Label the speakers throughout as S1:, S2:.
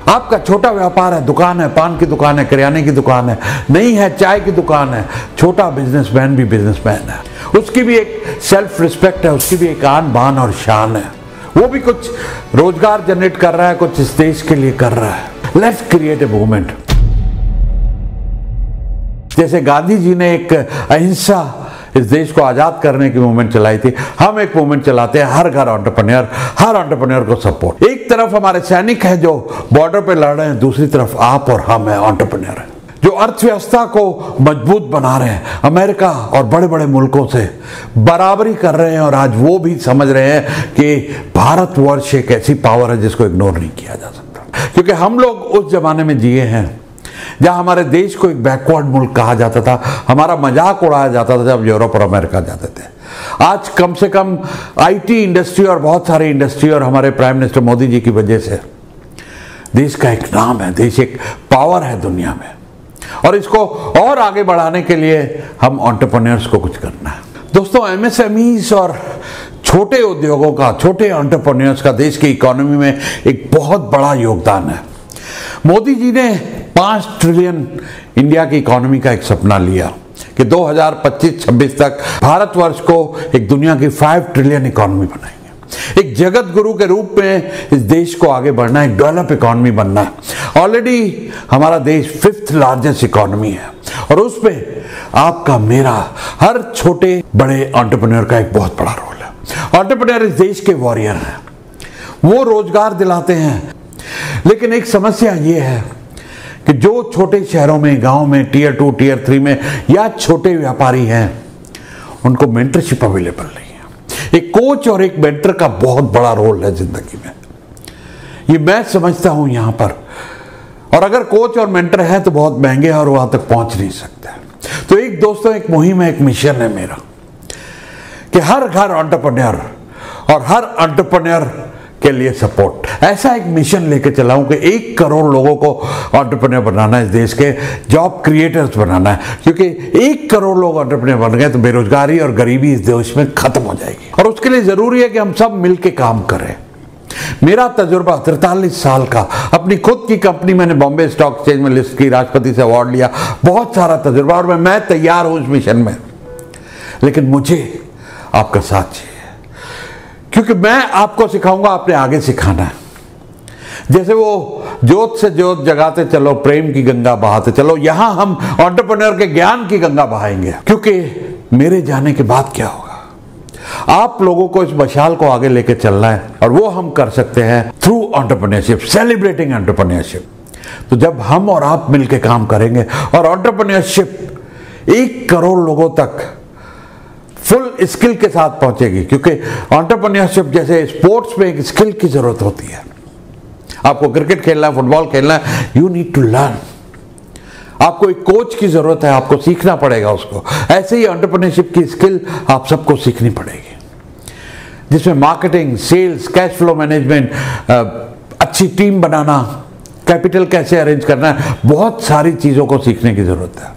S1: आपका छोटा व्यापार है, दुकान है, पान की दुकान है, किराने की दुकान है, नहीं है चाय की दुकान है, छोटा बिजनेसमैन भी बिजनेसमैन है, उसकी भी एक सेल्फ रिस्पेक्ट है, उसकी भी एक आन बान और शान है, वो भी कुछ रोजगार जनरेट कर रहा है, कुछ इस देश के लिए कर रहा है। Let's create a movement. जैसे गांधी जी ने एक अहिंसा इस देश को आजाद करने की मूवमेंट चलाई थी, हम एक मूवमेंट चलाते हैं, हर घर एंटरप्रेन्योर, हर एंटरप्रेन्योर को सपोर्ट। एक तरफ हमारे सैनिक हैं जो बॉर्डर पे लड़ रहे हैं, दूसरी तरफ आप और हम हैं, एंटरप्रेन्योर हैं जो अर्थव्यवस्था को मजबूत बना रहे हैं, अमेरिका और बड़े बड़े मुल्कों से बराबरी कर रहे हैं, और आज वो भी समझ रहे हैं कि भारतवर्ष एक ऐसी पावर है जिसको इग्नोर नहीं किया जा सकता। क्योंकि हम लोग उस जमाने में जिए हैं जहां हमारे देश को एक बैकवर्ड मुल्क कहा जाता था, हमारा मजाक उड़ाया जाता था जब यूरोप और अमेरिका जाते थे। आज कम से कम आईटी इंडस्ट्री और बहुत सारी इंडस्ट्री और हमारे प्राइम मिनिस्टर मोदी जी की वजह से देश का एक नाम है, देश एक पावर है दुनिया में, और इसको और आगे बढ़ाने के लिए हम एंटरप्रेन्योर्स को कुछ करना है। दोस्तों, एमएसएमईज और छोटे उद्योगों का, छोटे एंटरप्रेन्योर्स का देश की इकोनॉमी में एक बहुत बड़ा योगदान है। मोदी जी ने 5 ट्रिलियन इंडिया की इकोनॉमी का एक सपना लिया कि 2025-26 तक भारतवर्ष को एक दुनिया की 5 ट्रिलियन इकोनॉमी बनाएंगे। एक जगत गुरु के रूप में इस देश को आगे बढ़ना है, एक डेवलप इकोनॉमी बनना है। ऑलरेडी हमारा देश 5th लार्जेस्ट इकोनॉमी है, और उस पे आपका, मेरा, हर छोटे बड़े एंटरप्रेन्योर का एक बहुत बड़ा रोल है। एंटरप्रेन्योर इस देश के वॉरियर हैं, वो रोजगार दिलाते हैं। लेकिन एक समस्या ये है कि जो छोटे शहरों में, गांव में, टियर 2, टियर 3 में या छोटे व्यापारी हैं, उनको मेंटरशिप अवेलेबल नहीं है। एक कोच और एक मेंटर का बहुत बड़ा रोल है जिंदगी में, ये मैं समझता हूं यहां पर। और अगर कोच और मेंटर है तो बहुत महंगे हैं और वहां तक पहुंच नहीं सकते। तो एक दोस्तों, एक मुहिम है, एक मिशन है मेरा कि हर घर एंटरप्रेन्योर और हर एंटरप्रेन्योर के लिए सपोर्ट, ऐसा एक मिशन लेके चला हूं कि 1 करोड़ लोगों को एंटरप्रेन्योर बनाना है, इस देश के जॉब क्रिएटर्स बनाना है। क्योंकि 1 करोड़ लोग एंटरप्रेन्योर बन गए तो बेरोजगारी और गरीबी इस देश में खत्म हो जाएगी, और उसके लिए जरूरी है कि हम सब मिलके काम करें। मेरा तजुर्बा 43 साल का, अपनी खुद की कंपनी मैंने बॉम्बे स्टॉक एक्सचेंज में लिस्ट की, राष्ट्रपति से अवार्ड लिया, बहुत सारा तजुर्बा, और मैं तैयार हूं इस मिशन में। लेकिन मुझे आपका साथ चाहिए, क्योंकि मैं आपको सिखाऊंगा, आपने आगे सिखाना है। जैसे वो जोत से जोत जगाते चलो, प्रेम की गंगा बहाते चलो, यहां हम एंटरप्रेन्योर के ज्ञान की गंगा बहाएंगे। क्योंकि मेरे जाने के बाद क्या होगा, आप लोगों को इस मशाल को आगे लेके चलना है, और वो हम कर सकते हैं थ्रू एंटरप्रेन्योरशिप, सेलिब्रेटिंग एंटरप्रेन्योरशिप। तो जब हम और आप मिलके काम करेंगे और एंटरप्रेन्योरशिप 1 करोड़ लोगों तक फुल स्किल के साथ पहुंचेगी, क्योंकि एंटरप्रेन्योरशिप जैसे स्पोर्ट्स में एक स्किल की जरूरत होती है। आपको क्रिकेट खेलना है, फुटबॉल खेलना है, यू नीड टू लर्न। आपको एक कोच की जरूरत है, आपको सीखना पड़ेगा उसको। ऐसे ही एंटरप्रेन्योरशिप की स्किल आप सबको सीखनी पड़ेगी, जिसमें marketing, sales, cash flow management, अच्छी टीम बनाना, कैपिटल कैसे अरेंज करना है, बहुत सारी चीजों को सीखने की जरूरत है।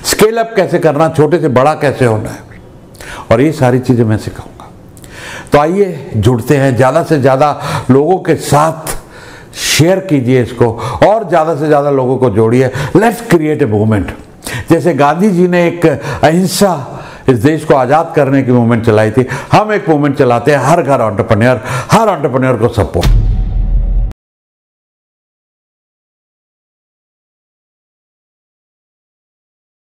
S1: स्केल अप कैसे करना, छोटे से बड़ा कैसे होना है, और ये सारी चीजें मैं सिखाऊंगा। तो आइए जुड़ते हैं, ज्यादा से ज्यादा लोगों के साथ शेयर कीजिए इसको, और ज्यादा से ज्यादा लोगों को जोड़िए। Let's create a movement. जैसे गांधी जी ने एक अहिंसा इस देश को आजाद करने की मूवमेंट चलाई थी, हम एक मूवमेंट चलाते हैं, हर घर एंटरप्रेन्योर, हर एंटरप्रेन्योर को सपोर्ट।